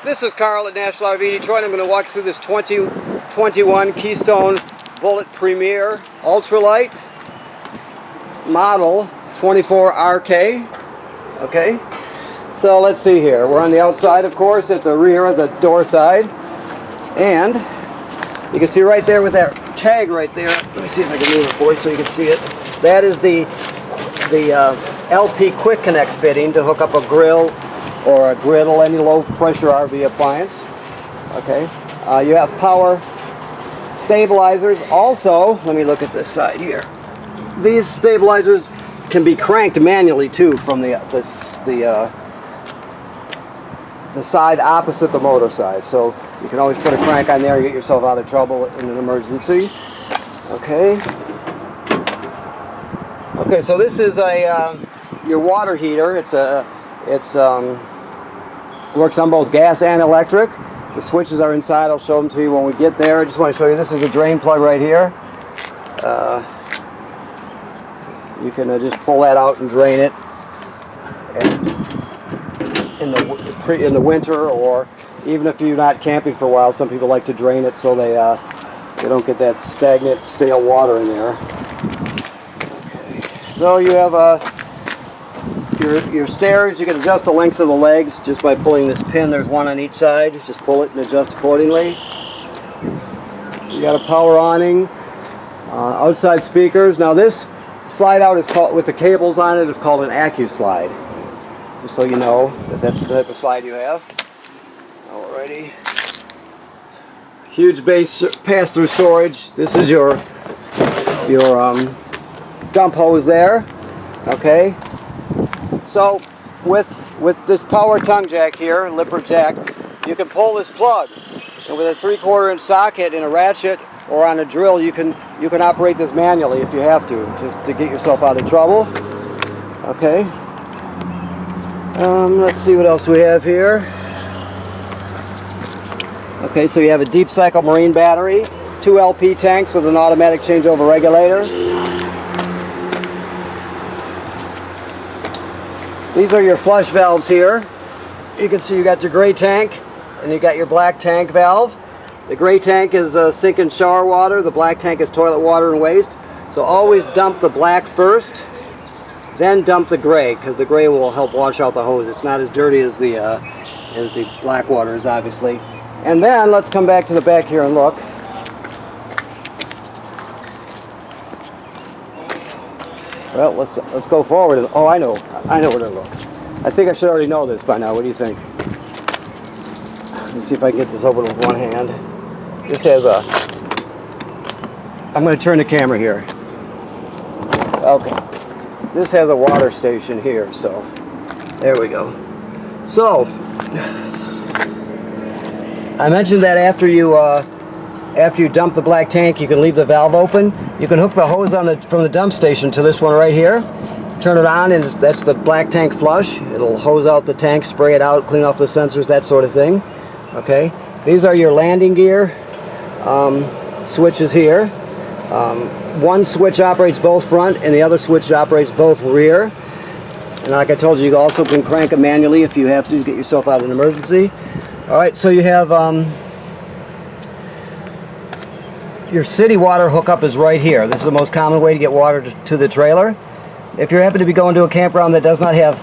This is Carl at National RV Detroit. I'm going to walk you through this 2021 Keystone Bullet Premier Ultralight model 24RK. Okay, so let's see here. We're on the outside, of course, at the rear of the door side, and you can see right there with that tag right there. Let me see if I can move it for you so you can see it. That is the LP Quick Connect fitting to hook up a grill or a griddle, any low pressure RV appliance. Okay, you have power stabilizers. Also, let me look at this side here. These stabilizers can be cranked manually too from the side opposite the motor side. So you can always put a crank on there and get yourself out of trouble in an emergency. Okay. Okay, so this is your water heater. Works on both gas and electric. The switches are inside. I'll show them to you when we get there. I just want to show you, this is the drain plug right here. You can just pull that out and drain it. And in the winter, or even if you're not camping for a while, some people like to drain it so they don't get that stagnant, stale water in there. Okay. So you have your stairs. You can adjust the length of the legs just by pulling this pin. There's one on each side. Just pull it and adjust accordingly. You got a power awning, outside speakers. Now this slide out is called, with the cables on it, is called an AccuSlide. Just so you know that that's the type of slide you have. Alrighty. Huge base pass-through storage. This is your dump hose there. Okay. So with this power tongue jack here, lipper jack, you can pull this plug, and with a 3/4 inch socket and a ratchet or on a drill, you can operate this manually if you have to, just to get yourself out of trouble. Okay. Let's see what else we have here. Okay, so you have a deep cycle marine battery, 2 LP tanks with an automatic changeover regulator. These are your flush valves here. You can see you got your gray tank and you got your black tank valve. The gray tank is sink and shower water. The black tank is toilet water and waste. So always dump the black first, then dump the gray, because the gray will help wash out the hose. It's not as dirty as the black water is, obviously. And then let's come back to the back here and look. Well, let's go forward. Oh, I know where to look. I think I should already know this by now. What do you think? Let me see if I can get this open with one hand. This has a... I'm going to turn the camera here. Okay. This has a water station here, so there we go. So I mentioned that after you dump the black tank, you can leave the valve open. You can hook the hose from the dump station to this one right here. Turn it on, and that's the black tank flush. It'll hose out the tank, spray it out, clean off the sensors, that sort of thing. Okay. These are your landing gear switches here. One switch operates both front, and the other switch operates both rear. And like I told you, you also can crank it manually if you have to get yourself out of an emergency. Alright, so you have your city water hookup is right here. This is the most common way to get water to the trailer. If you happen to be going to a campground that does not have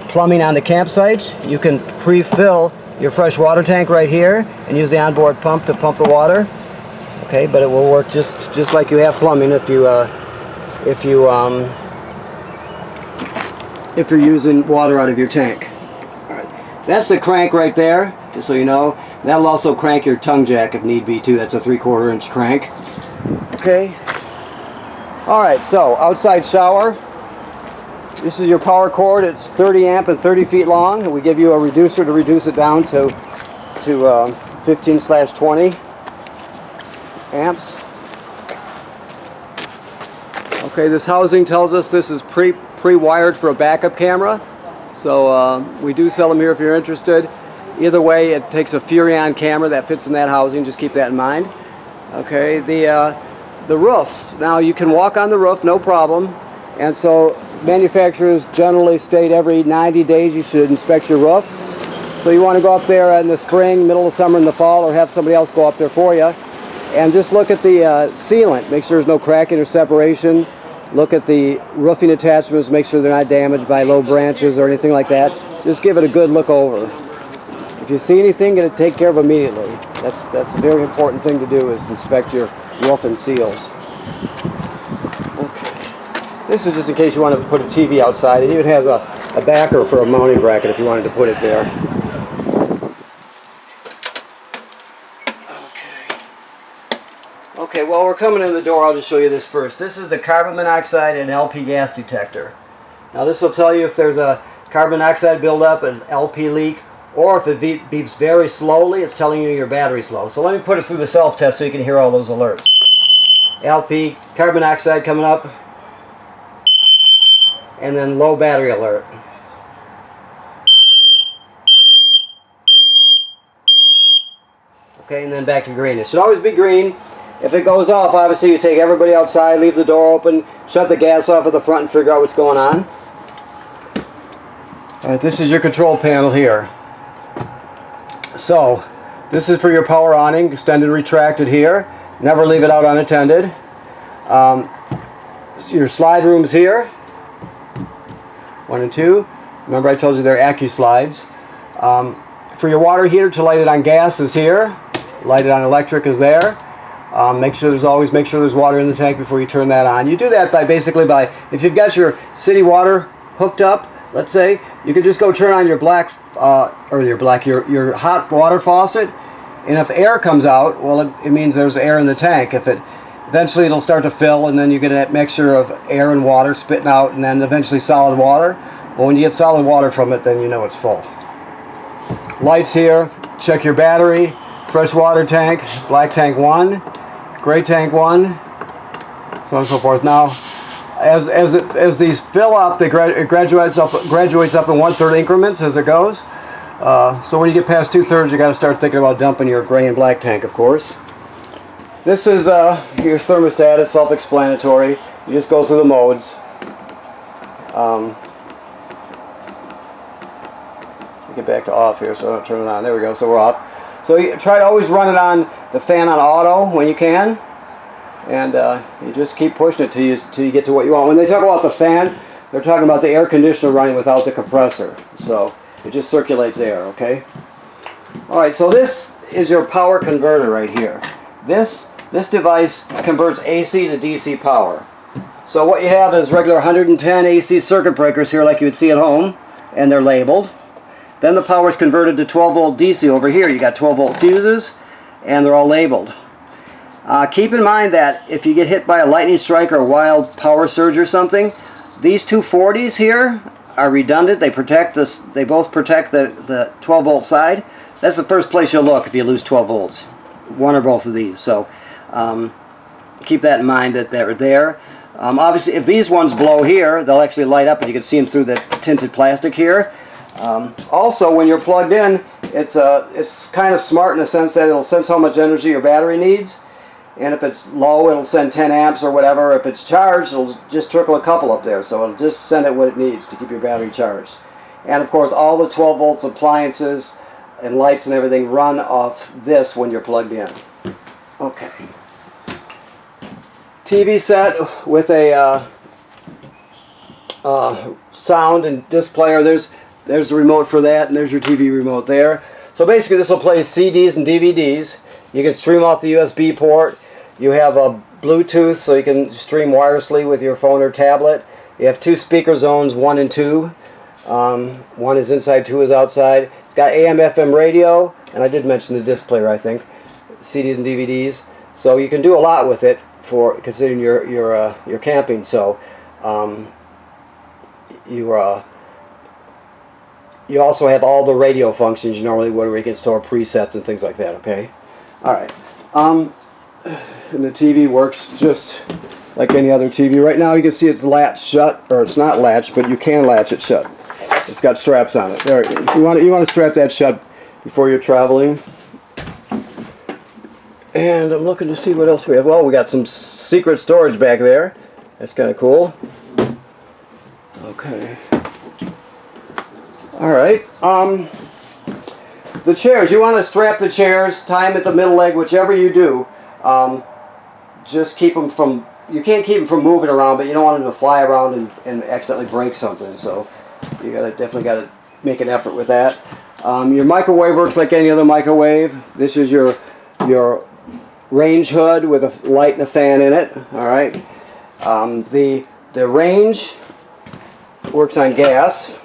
plumbing on the campsites, you can pre-fill your fresh water tank right here and use the onboard pump to pump the water. Okay, but it will work just like you have plumbing if you're using water out of your tank. All right. That's the crank right there, just so you know. That'll also crank your tongue jack if need be too. That's a 3/4 inch crank. Okay. All right, so outside shower. This is your power cord. It's 30 amp and 30 feet long. And we give you a reducer to reduce it down to 15/20 amps. Okay, this housing tells us this is pre-wired for a backup camera. So we do sell them here if you're interested. Either way, it takes a Furrion camera that fits in that housing. Just keep that in mind. Okay, the roof. Now you can walk on the roof, no problem. And so manufacturers generally state every 90 days you should inspect your roof. So you want to go up there in the spring, middle of summer, in the fall, or have somebody else go up there for you. And just look at the sealant. Make sure there's no cracking or separation. Look at the roofing attachments. Make sure they're not damaged by low branches or anything like that. Just give it a good look over. If you see anything, get it taken care of immediately. That's a very important thing to do, is inspect your roof and seals. Okay. This is just in case you want to put a TV outside. It even has a backer for a mounting bracket if you wanted to put it there. Okay, well, we're coming in the door. I'll just show you this first. This is the carbon monoxide and LP gas detector. Now this will tell you if there's a carbon monoxide buildup, an LP leak, or if it beeps very slowly, it's telling you your battery's low. So let me put it through the self-test so you can hear all those alerts. LP, carbon monoxide coming up, and then low battery alert. Okay, and then back to green. It should always be green. If it goes off, obviously you take everybody outside, leave the door open, shut the gas off at the front and figure out what's going on. Alright, this is your control panel here. So, this is for your power awning, extended retracted here. Never leave it out unattended. Your slide rooms here. 1 and 2. Remember I told you they're AccuSlides. For your water heater to light it on gas is here. Light it on electric is there. Make sure there's water in the tank before you turn that on. You do that by if you've got your city water hooked up, let's say, you can just go turn on your your hot water faucet, and if air comes out, well, it means there's air in the tank. Eventually it'll start to fill, and then you get a mixture of air and water spitting out, and then eventually solid water. Well, when you get solid water from it, then you know it's full. Lights here. Check your battery. Fresh water tank, black tank 1, gray tank 1, so on and so forth. Now, as these fill up, it graduates up in 1/3 increments as it goes. So when you get past 2/3, you got to start thinking about dumping your gray and black tank, of course. This is your thermostat. It's self-explanatory. You just go through the modes. Get back to off here, so I don't turn it on. There we go. So we're off. So you try to always run it on the fan on auto when you can, and you just keep pushing it till you get to what you want. When they talk about the fan, they're talking about the air conditioner running without the compressor. So it just circulates air, okay? Alright, so this is your power converter right here. This device converts AC to DC power. So what you have is regular 110 AC circuit breakers here like you would see at home, and they're labeled. Then the power is converted to 12 volt DC over here. You got 12 volt fuses, and they're all labeled. Keep in mind that if you get hit by a lightning strike or a wild power surge or something, these 240s here are redundant. They protect this. They both protect the 12 volt side. That's the first place you'll look if you lose 12 volts. One or both of these. So keep that in mind that they're there. Obviously, if these ones blow here, they'll actually light up, and you can see them through the tinted plastic here. Also, when you're plugged in, it's kind of smart in the sense that it'll sense how much energy your battery needs, and if it's low, it'll send 10 amps or whatever. If it's charged, it'll just trickle a couple up there, so it'll just send it what it needs to keep your battery charged. And of course, all the 12 volts appliances and lights and everything run off this when you're plugged in. Okay. TV set with a sound and disc player. There's the remote for that, and there's your TV remote there. So basically this will play CDs and DVDs. You can stream off the USB port. You have a Bluetooth, so you can stream wirelessly with your phone or tablet. You have 2 speaker zones, 1 and 2. 1 is inside, 2 is outside. It's got AM, FM radio, and I did mention the disc player, I think. CDs and DVDs. So you can do a lot with it for considering your camping. So you also have all the radio functions you normally would, where you can store presets and things like that, okay? Alright. And the TV works just like any other TV. Right now you can see it's latched shut, or it's not latched, but you can latch it shut. It's got straps on it. There, you want to strap that shut before you're traveling. And I'm looking to see what else we have. Well, we got some secret storage back there. That's kind of cool. Okay. All right. the chairs, you want to strap the chairs, tie them at the middle leg, whichever you do. Just keep them from, you can't keep them from moving around, but you don't want them to fly around and accidentally break something. So you definitely got to make an effort with that. Your microwave works like any other microwave. This is your range hood with a light and a fan in it. All right. The range works on gas.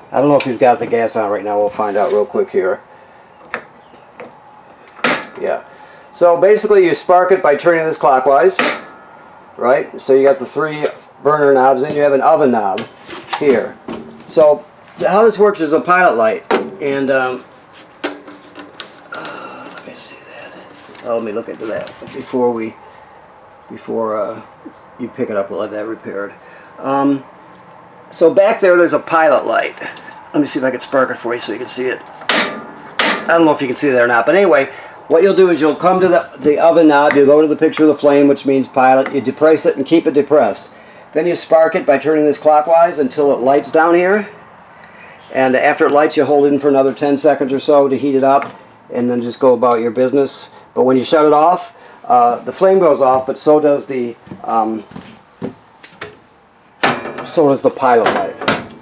I don't know if he's got the gas on right now. We'll find out real quick here. Yeah. So basically you spark it by turning this clockwise. Right? So you got the 3 burner knobs, and you have an oven knob here. So how this works is a pilot light. And let me see that. Oh, let me look into that before you pick it up. We'll have that repaired. So back there's a pilot light. Let me see if I can spark it for you so you can see it. I don't know if you can see that or not, but anyway, what you'll do is you'll come to the oven knob, you'll go to the picture of the flame, which means pilot, you depress it and keep it depressed. Then you spark it by turning this clockwise until it lights down here. And after it lights, you hold it in for another 10 seconds or so to heat it up, and then just go about your business. But when you shut it off, the flame goes off, but so does the pilot light.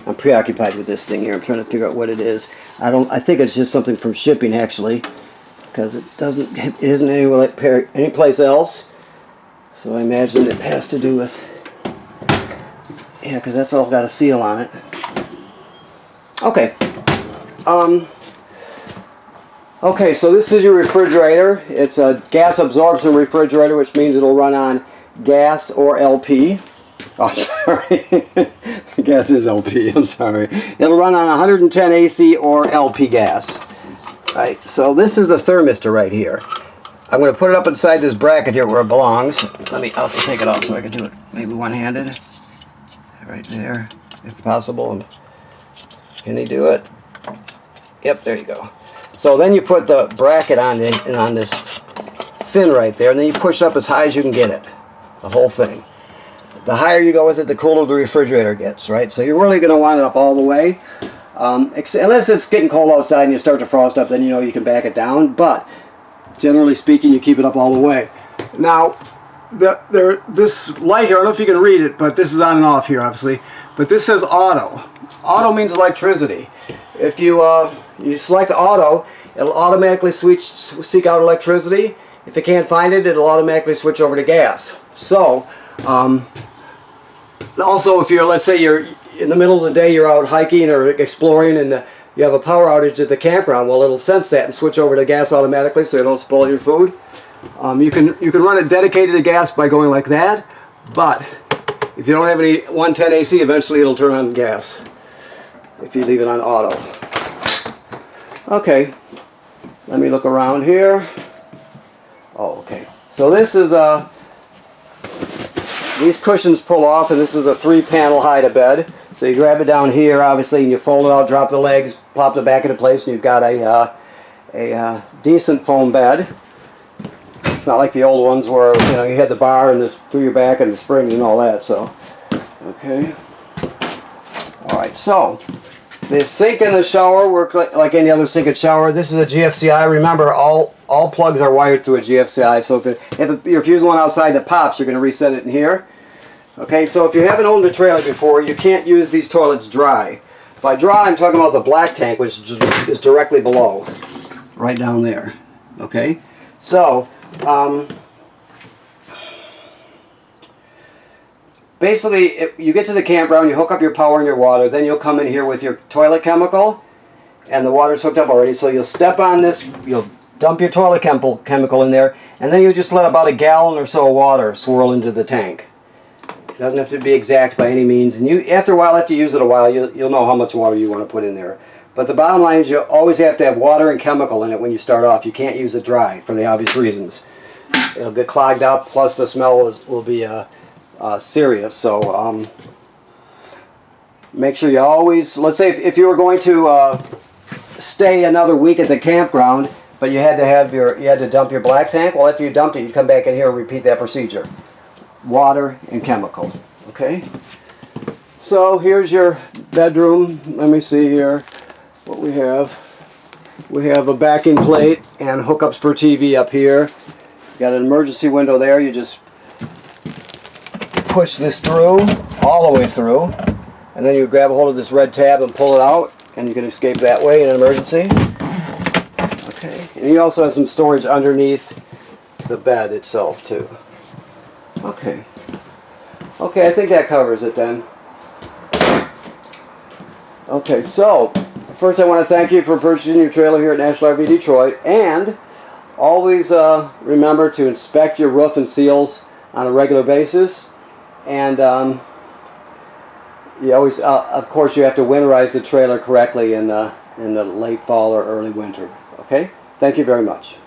I'm preoccupied with this thing here. I'm trying to figure out what it is. I think it's just something from shipping actually, because it isn't any place else. So I imagine it has to do with, yeah, because that's all got a seal on it. Okay. Okay, so this is your refrigerator. It's a gas absorption refrigerator, which means it'll run on gas or LP. Oh, sorry. Gas is LP, I'm sorry. It'll run on 110 AC or LP gas. Right, so this is the thermistor right here. I'm going to put it up inside this bracket here where it belongs. I'll have to take it off so I can do it maybe one-handed. Right there, if possible. Can he do it? Yep, there you go. So then you put the bracket on this fin right there, and then you push it up as high as you can get it. The whole thing. The higher you go with it, the cooler the refrigerator gets, right? So you're really going to want it up all the way. Unless it's getting cold outside and you start to frost up, then you know you can back it down. But generally speaking, you keep it up all the way. Now, this light here, I don't know if you can read it, but this is on and off here, obviously. But this says auto. Auto means electricity. If you select auto, it'll automatically seek out electricity. If it can't find it, it'll automatically switch over to gas. So, also if let's say you're in the middle of the day, you're out hiking or exploring and you have a power outage at the campground, well, it'll sense that and switch over to gas automatically so you don't spoil your food. You can run it dedicated to gas by going like that, but if you don't have any 110 AC, eventually it'll turn on gas if you leave it on auto. Okay, let me look around here. Oh, okay. So this is these cushions pull off, and this is a 3-panel hide-a-bed. So you grab it down here, obviously, and you fold it out, drop the legs, plop the back into place, and you've got a decent foam bed. It's not like the old ones where you had the bar and through your back and the springs and all that. So, okay. All right. So the sink and the shower work like any other sink and shower. This is a GFCI. Remember, all plugs are wired through a GFCI. So if you're fusing one outside that pops, you're going to reset it in here. Okay. So if you haven't owned a trailer before, you can't use these toilets dry. By dry, I'm talking about the black tank, which is directly below, right down there. Okay. So basically, you get to the campground, you hook up your power and your water, then you'll come in here with your toilet chemical, and the water's hooked up already, so you'll step on this, you'll dump your toilet chemical in there, and then you just let about a gallon or so of water swirl into the tank. It doesn't have to be exact by any means, and after a while, after you use it a while, you'll know how much water you want to put in there. But the bottom line is you always have to have water and chemical in it when you start off. You can't use it dry for the obvious reasons. It'll get clogged up, plus the smell will be serious. So make sure you always, let's say if you were going to stay another week at the campground, but you had to dump your black tank, well, after you dumped it, you'd come back in here and repeat that procedure. Water and chemical. Okay? So here's your bedroom. Let me see here what we have. We have a backing plate and hookups for TV up here. Got an emergency window there. You just push this through, all the way through, and then you grab a hold of this red tab and pull it out, and you can escape that way in an emergency. Okay, and you also have some storage underneath the bed itself too. Okay. Okay, I think that covers it then. Okay, so first I want to thank you for purchasing your trailer here at National RV Detroit, and always remember to inspect your roof and seals on a regular basis, and you always, of course, you have to winterize the trailer correctly in the late fall or early winter. Okay, thank you very much.